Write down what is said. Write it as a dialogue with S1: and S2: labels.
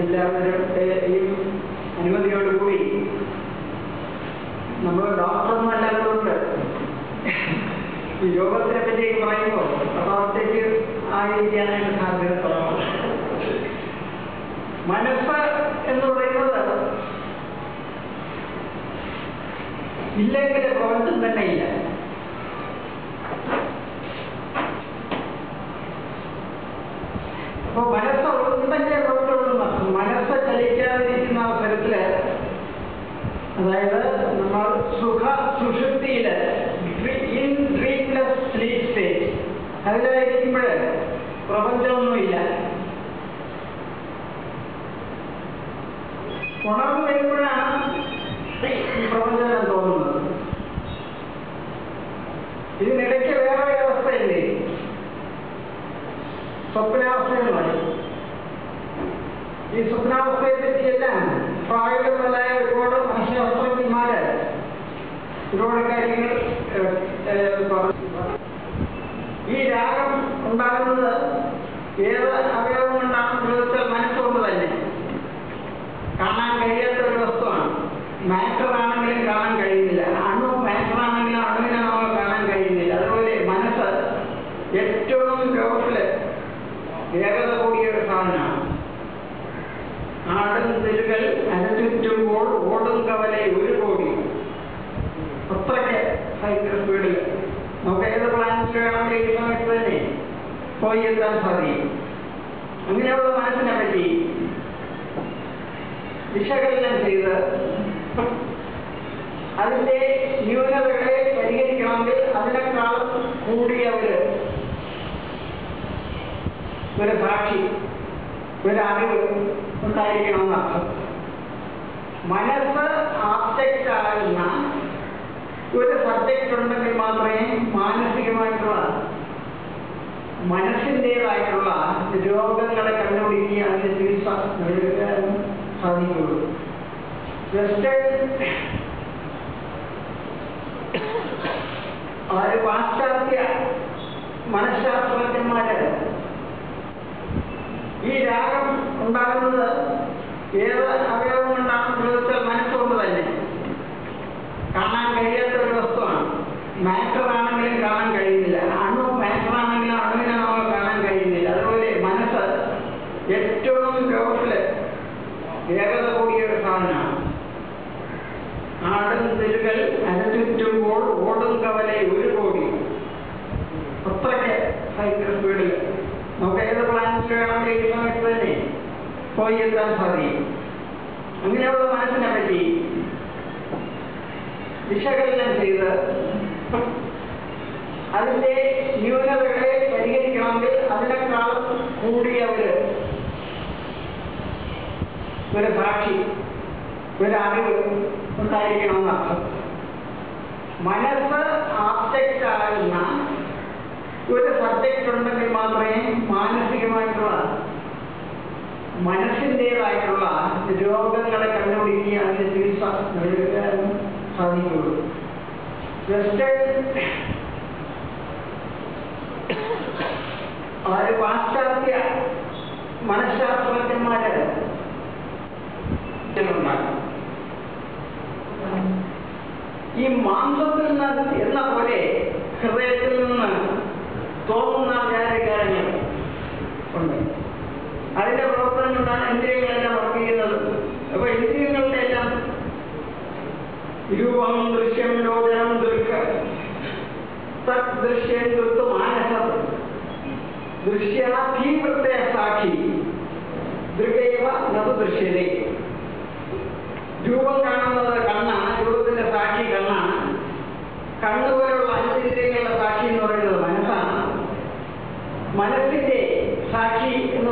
S1: എല്ലാവരുടെയും അനുമതിയോടുകൂടി നമ്മൾ ഡോക്ടറൊന്നും അല്ലാത്തതുകൊണ്ട് ഈ രോഗത്തിനെ പറ്റിയൊക്കെ പറയുമ്പോൾ പ്രഭാവത്തേക്ക് ആയിരിക്കാനായിട്ട് സാധ്യത കുറവാണ്. മനസ്സ് എന്ന് പറയുന്നത് ഇല്ലെങ്കിൽ പ്രപഞ്ചം തന്നെ ഇല്ല. അപ്പൊ മനസ്സ് ഉണ്ടെങ്കിൽ പ്രപഞ്ചം. മനസ്സ് ചലിക്കാതിരിക്കുന്ന അവസരത്തില്, അതായത് നമ്മൾ സുഷുപ്തിയില് ഇൻ ഡ്രീംലെസ് സ്ലീപ് സ്റ്റേജ് അതിലായിരിക്കുമ്പോൾ പ്രപഞ്ചമൊന്നുമില്ല. ഉണർന്നു വരുമ്പോഴാണ് ഈ പ്രപഞ്ചം തോന്നുന്നത്. ഇതിനിടയ്ക്ക് വേറെ അവസ്ഥയില്ലേ, സ്വപ്നാവസ്ഥയെന്ന്. ഈ സ്വപ്നാവസ്ഥയെ പറ്റിയെല്ലാം ഫ്രോയിഡ് മുതലായ ഒരുപാട് മനഃശാസ്ത്രജ്ഞന്മാര് ഒരുപാട് കാര്യങ്ങൾ ഈ രാഗം ഉണ്ടാകുന്നത് ഏത് അവയവം കൊണ്ടാണെന്ന് ചോദിച്ചാൽ മനസ്സുകൊണ്ട് തന്നെ. കാണാൻ കഴിയാത്ത ഒരു വസ്തുവാണ്. മാറ്റർ ആണെങ്കിലും കാണാൻ കഴിയുന്നില്ല. അണു മാറ്റർ ആണെങ്കിലും അണുവിനെ നമുക്ക് കാണാൻ കഴിയുന്നില്ല. അതുപോലെ മനസ്സ് ഏറ്റവും ലോകത്തില് ഏകത കൂടിയ ഒരു സാധനമാണ്. ആടും തെരുകൾ അരച്ചുറ്റുമ്പോൾ ഓടും കവലെ ഒരു കോടി. അത്രയ്ക്ക് ഭയങ്കര സ്പീഡിൽ നമുക്ക് ഏത് പ്ലാനറ്റ് വേണമെങ്കിൽ ഈ സമയത്ത് തന്നെ പോയി എത്താൻ സാധിക്കും. അങ്ങനെയുള്ള മനസ്സിനെ പറ്റി വിശകലനം ചെയ്ത് അതിൻ്റെ ന്യൂനതകളെ പരിഹരിക്കണമെങ്കിൽ അതിനേക്കാളും കൂടിയ ഒരു സാക്ഷി, ഒരു അറിവ് ഉണ്ടായിരിക്കണമെന്നർത്ഥം. മനസ്സ് ആബ്ജക്റ്റ് ആകുന്ന ഒരു സബ്ജക്റ്റ് ഉണ്ടെങ്കിൽ മാത്രമേ മാനസികമായിട്ടുള്ള മനസ്സിൻ്റെതായിട്ടുള്ള രോഗങ്ങളെ കണ്ടുപിടിക്കുക, അതിന് ചികിത്സ നേടുവാനും സാധിക്കുള്ളൂ. പാശ്ചാത്യ മനഃശാസ്ത്രജ്ഞന്മാര് ഈ രാഗം ഉണ്ടാകുന്നത് ഏത് അവയവം കൊണ്ടാണെന്ന് ചോദിച്ചാൽ മനസ്സുകൊണ്ട് തന്നെ. കാണാൻ കഴിയാത്ത ഒരു വസ്തുവാണ്. മാറ്റർ ആണെങ്കിലും കാണാൻ കഴിയുന്നില്ല. അണു മാറ്റർ ആണെങ്കിലും അണുവിനെ നമുക്ക് കാണാൻ കഴിയുന്നില്ല. അതുപോലെ മനസ്സ് ഏറ്റവും ലോകത്തില് ഏകത കൂടിയ ഒരു സാധനമാണ്. ആടും തെരുകൾ അരച്ചുറ്റുമ്പോൾ ഓടും കവലെ ഒരു കോടി. അത്രയ്ക്ക് ഭയങ്കര സ്പീഡിൽ നമുക്ക് ഏത് പ്ലാനറ്റ് വേണമെങ്കിൽ ഈ സമയത്ത് തന്നെ പോയി എത്താൻ സാധിക്കും. അങ്ങനെയുള്ള മനസ്സിനെ പറ്റി വിശകലനം ചെയ്ത് അതിൻ്റെ ന്യൂനതകളെ പരിഹരിക്കണമെങ്കിൽ അതിനേക്കാളും കൂടിയ ഒരു സാക്ഷി, ഒരു അറിവ് ഉണ്ടായിരിക്കണമെന്നർത്ഥം. മനസ്സ് ആബ്ജക്റ്റ് ആകുന്ന ഒരു സബ്ജക്റ്റ് ഉണ്ടെങ്കിൽ മാത്രമേ മാനസികമായിട്ടുള്ള മനസ്സിൻ്റെതായിട്ടുള്ള രോഗങ്ങളെ കണ്ടുപിടിക്കുക, അതിന് ചികിത്സ നേടുവാനും സാധിക്കുള്ളൂ. പാശ്ചാത്യ മനഃശാസ്ത്രജ്ഞന്മാര് ഉണ്ടാകും. ഈ മാംസത്തിൽ നിന്ന് എന്ന പോലെ ഹൃദയത്തിൽ നിന്ന് തോന്നുന്ന വികാരങ്ങൾ ഉണ്ട്. അതിന്റെ പ്രവർത്തനം കൊണ്ടാണ് ഇന്ദ്രിയങ്ങളെല്ലാം വർക്ക് ചെയ്യുന്നത്. അപ്പൊ ഇന്ദ്രിയങ്ങളുടെ എല്ലാം രൂപം, ദൃശ്യം, ലോചനം, ദൃക്ക, ദൃശ്യം, ദൃത്ത്, മാനസം, ദൃശ്യാധീവൃത്തെ സാക്ഷി ദൃഗൈവ നതു ദൃശ്യതേ. രൂപം കാണുന്നത് കണ്ണാണ്, രൂപത്തിന്റെ സാക്ഷി കണ്ണാണ്. കണ്ണുപോലുള്ള അഞ്ചിന്ദ്രിയങ്ങളുടെ സാക്ഷി എന്ന് പറയുന്നത് മനസ്സാണ്. മനസ്സിന്റെ സാക്ഷി എന്ന്